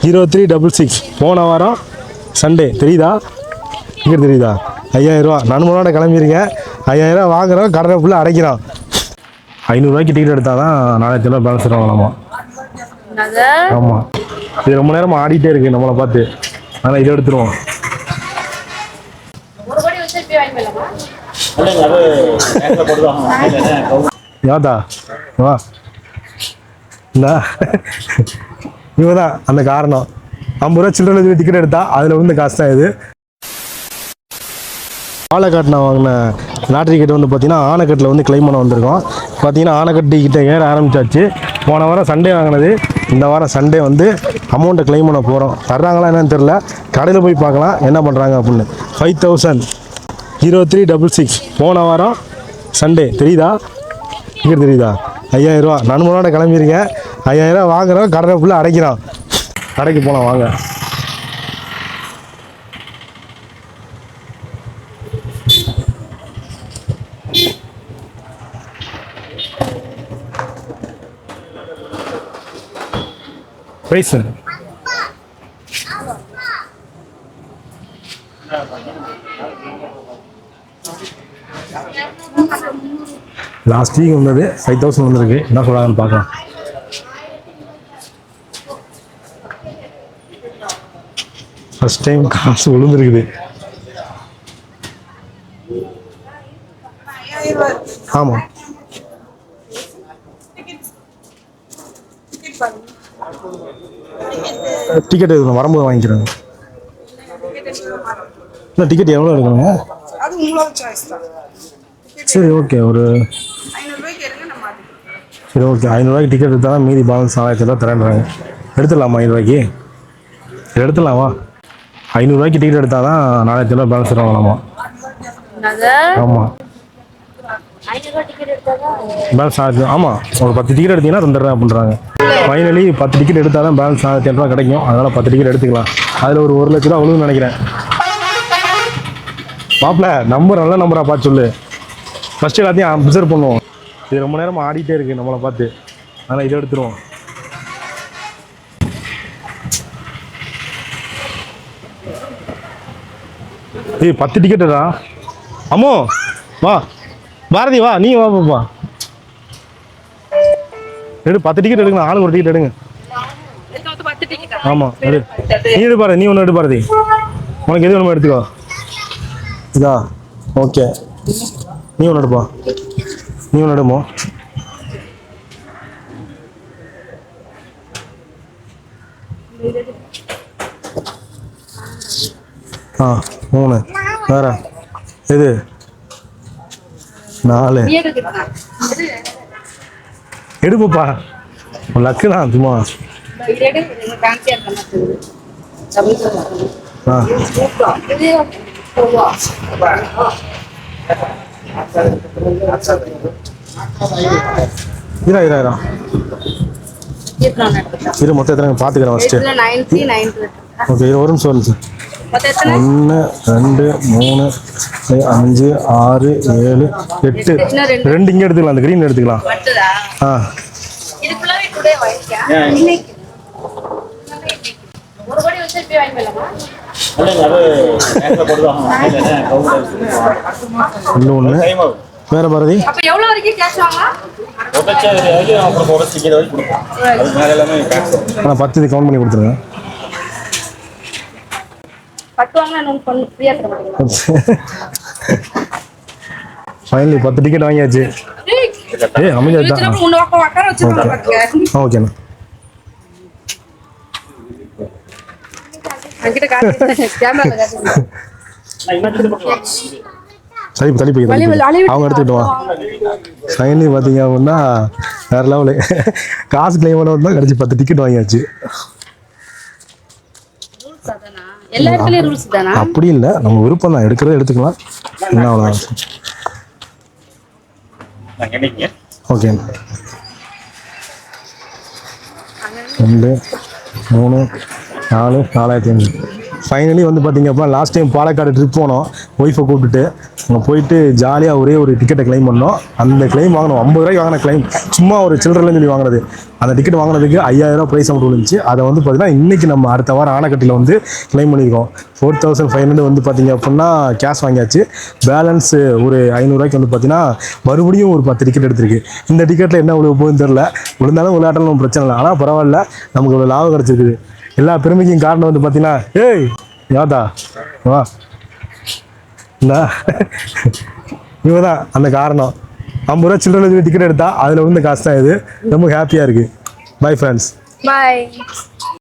0366 போன வாரம் சண்டே தெரியுதா டிக்கெட் தெரியுதா 5000 நான் முன்னாடி கிளம்பியிருக்கேன் 5000 வாங்குறோம் கடனை ஃபுல்லாக அடைக்கிறோம் 500 டிக்கெட் எடுத்தால் தான் 4000 பேலன்ஸ் வாங்கலாமா ஆமாம் இது ரொம்ப நேரம் ஆடிட்டே இருக்கு நம்மளை பார்த்து ஆனால் இதை எடுத்துருவோம் யாதா வா இல்லை இவன் தான் அந்த காரணம் 50 ரூபா சில்லறை டிக்கெட் எடுத்தா அதில் வந்து காசு தான் இது பாலக்காட்டு நான் வாங்கின லாட்ரி டிக்கெட் வந்து பார்த்தீங்கன்னா ஆனைக்கட்டில் வந்து கிளைம் பண்ண வந்திருக்கோம் பார்த்தீங்கன்னா ஆனைக்கட்டு டிக்கெட்டை ஏற ஆரம்பிச்சாச்சு போன வாரம் சண்டே வாங்கினது இந்த வாரம் சண்டே வந்து அமௌண்ட்டை கிளைம் பண்ண போகிறோம் தர்றாங்களா என்னன்னு தெரில கடையில் போய் பார்க்கலாம் என்ன பண்ணுறாங்க அப்படின்னு 5000 0366 போன வாரம் சண்டே தெரியுதா டிக்கெட் தெரியுதா 5000 நான் முன்னாடி கிளம்பியிருக்கேன் 5000 வாங்குறோம் கடனை ஃபுல்லாக அடைக்கிறோம் கடைக்கு போகலாம் வாங்க ப்ரைஸ் லாஸ்ட் வீக் வந்தது 5000 வந்திருக்கு என்ன சொல்கிறாங்கன்னு பார்க்கலாம் ஃபர்ஸ்ட் டைம் காசு விழுந்துருக்குது ஆமாம் டிக்கெட் வரும்போது வாங்கிக்கிறாங்க இல்லை டிக்கெட் எவ்வளோ எடுக்கணுங்க சரி ஓகே ஒரு சரி ஓகே 500 டிக்கெட் எடுத்தால் மீதி பேலன்ஸ் 4000 தரேன்றாங்க எடுத்துடலாமா 500 எடுத்துடலாமா 500 டிக்கெட் எடுத்தால் தான் 4000 பேலன்ஸ் வாங்கலாமா ஆமாம் பேலன்ஸ் ஆமாம் ஒரு 10 டிக்கெட் எடுத்தீங்கன்னா 2000 அப்படின்றாங்க ஃபைனலி 10 டிக்கெட் எடுத்தால் தான் பேலன்ஸ் 4000 கிடைக்கும் அதனால் 10 டிக்கெட் எடுத்துக்கலாம் அதில் ஒரு 1 லட்ச ரூபா அவ்வளோன்னு நினைக்கிறேன் மாப்பிள்ள நம்பர் நல்ல நம்பராக பார்த்து சொல்லு ஃபஸ்ட்டு எல்லாத்தையும் அப்சர்வ் பண்ணுவோம் இது ரொம்ப நேரம் ஆடிட்டே இருக்கு நம்மளை பார்த்து அதனால் இதை எடுத்துருவோம் ஏய் 10 டிக்கெட்டுடா அம்மோ வா பாரதி வா நீ வா பாப்பா எடு 10 டிக்கெட் எடுங்க ஆளுக்கு ஒரு டிக்கெட் எடுங்க ஆமாம் எடு நீ எடு பாரு நீ ஒன்று எடு பாரதி உனக்கு எது வேணுமோ எடுத்துக்கோ இதா ஓகே நீ ஒன்று எடுப்பா நீ ஒன்று எடுமோ ஆ 3 வேற எது 4 எடுப்பா லக்கு தான் சும்மா ஆ இரா இரு மொத்தம் எத்தனை பார்த்துக்கிறேன் ஃபஸ்ட்டு ஓகே இது ஒரு நிமிஷம் வந்துச்சு 1 2 3 5 6 7 8 2 இங்கே எடுத்துக்கலாம் அந்த கிரீன் எடுத்துக்கலாம் ஆ இன்னொன்று வேற பாரதி ஆனால் 10 இது கவுண்ட் பண்ணி கொடுத்துருங்க ஃபைனலி 10 டிக்கெட் வாங்கியாச்சு ஏய் அமைதியா ஓகேண்ணா சரி தள்ளி போய் அவங்க எடுத்துக்கிட்டு வா ஃபைனலி பார்த்தீங்க அப்படின்னா வேற லெவலு காசு கிளைம் பண்ண தான் கடைசி 10 டிக்கெட் வாங்கியாச்சு அப்படி இல்லை நம்ம விருப்பம் தான் எடுக்கிறத எடுத்துக்கலாம் என்ன அவ்வளோ ஓகே 2 3 4 4500 ஃபைனலி வந்து பார்த்தீங்க அப்படின்னா லாஸ்ட் டைம் பாலக்காடு ட்ரிப் போனோம் ஒய்ஃபை கூப்பிட்டுட்டு அங்கே போயிட்டு ஜாலியாக ஒரே ஒரு டிக்கெட்டை கிளைம் பண்ணோம். அந்த கிளைம் வாங்கினோம், 50 ரூபாய்க்கு வாங்கின கிளைம், சும்மா ஒரு சில்லறைன்னு சொல்லி வாங்கினது. அந்த டிக்கெட் வாங்கினதுக்கு 5000 ரூபா ப்ரைஸ் அமௌண்ட் விழுந்துச்சு. அதை வந்து பார்த்தீங்கன்னா இன்றைக்கி நம்ம அடுத்த வாரம் ஆனைக்கட்டியில் வந்து கிளைம் பண்ணியிருக்கோம். 4500 வந்து பார்த்தீங்க அப்படின்னா கேஷ் வாங்கியாச்சு. பேலன்ஸ் ஒரு 500 ரூபாய்க்கு வந்து பார்த்தீங்கன்னா மறுபடியும் ஒரு 10 டிக்கெட் எடுத்திருக்கு. இந்த டிக்கெட்டில் என்ன விழுவ போகுதுன்னு தெரில. விழுந்தாலும் விளையாட்டாலும் ஒன்றும் பிரச்சனை இல்லை, ஆனால் பரவாயில்ல, நமக்கு ஒரு லாபம் கிடச்சிருக்குது. எல்லா பெருமைக்கும் காரணம் வந்து பார்த்தீங்கன்னா ஏய் யாதா வா இவங்க தான் அந்த காரணம். 50 ரூபா சில்லறை டிக்கெட் எடுத்தா அதில் வந்து காசு தான் இது. ரொம்ப ஹாப்பியாக இருக்குது. Bye friends. Bye.